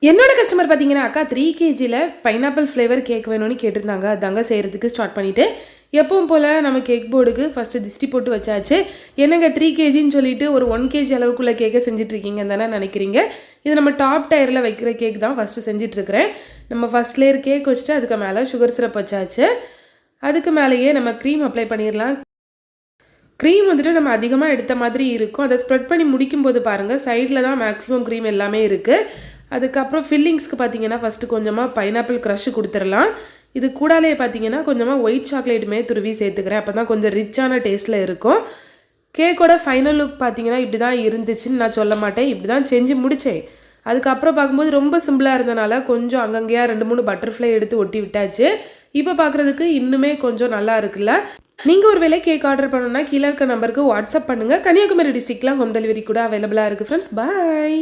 என்னோட கஸ்டமர் பார்த்தீங்கன்னா அக்கா 3 கேஜியில் பைனாப்பிள் ஃப்ளேவர் கேக் வேணும்னு கேட்டிருந்தாங்க. அதாங்க செய்கிறதுக்கு ஸ்டார்ட் பண்ணிவிட்டு எப்பவும் போல் நம்ம கேக் போர்டுக்கு ஃபஸ்ட்டு திஷ்டி போட்டு வச்சாச்சு. என்னங்க 3 கேஜின்னு சொல்லிட்டு ஒரு 1 கேஜி அளவுக்குள்ள கேக்கை செஞ்சிட்ருக்கீங்கன்னு தானே நினைக்கிறீங்க. இது நம்ம டாப் டயரில் வைக்கிற கேக் தான் ஃபஸ்ட்டு செஞ்சிட்ருக்கிறேன். நம்ம ஃபஸ்ட் லேயர் கேக் வச்சுட்டு அதுக்கு மேலே சுகர் சிரப் வச்சாச்சு. அதுக்கு மேலேயே நம்ம க்ரீம் அப்ளை பண்ணிடலாம். க்ரீம் வந்துட்டு நம்ம அதிகமாக எடுத்த மாதிரி இருக்கும். அதை ஸ்ப்ரெட் பண்ணி முடிக்கும்போது பாருங்கள் சைடில் தான் மேக்ஸிமம் க்ரீம் எல்லாமே இருக்குது. அதுக்கப்புறம் ஃபில்லிங்ஸ்க்கு பார்த்தீங்கன்னா ஃபஸ்ட்டு கொஞ்சமாக பைனாப்பிள் க்ரஷ் கொடுத்துடலாம். இது கூடாலே பார்த்தீங்கன்னா கொஞ்சமாக ஒயிட் சாக்லேட்டுமே துருவி சேர்த்துக்கிறேன். அப்போ தான் கொஞ்சம் ரிச்சான டேஸ்ட்டில் இருக்கும். கேக்கோட ஃபைனல் லுக் பார்த்தீங்கன்னா இப்படி தான் இருந்துச்சுன்னு நான் சொல்ல மாட்டேன், இப்படி தான் செஞ்சு முடித்தேன். அதுக்கப்புறம் பார்க்கும்போது ரொம்ப சிம்பிளாக இருந்தனால கொஞ்சம் அங்கங்கேயா 2-3 பட்டர்ஃப்ளை எடுத்து ஒட்டி விட்டாச்சு. இப்போ பார்க்குறதுக்கு இன்னுமே கொஞ்சம் நல்லா இருக்குல்ல. நீங்கள் ஒரு வேளை கேக் ஆர்டர் பண்ணணுன்னா கீழே இருக்க நம்பருக்கு வாட்ஸ்அப் பண்ணுங்கள். கன்னியாகுமரி டிஸ்ட்ரிக்டில் ஹோம் டெலிவரி கூட அவைலபிளாக இருக்குது ஃப்ரெண்ட்ஸ். பாய்.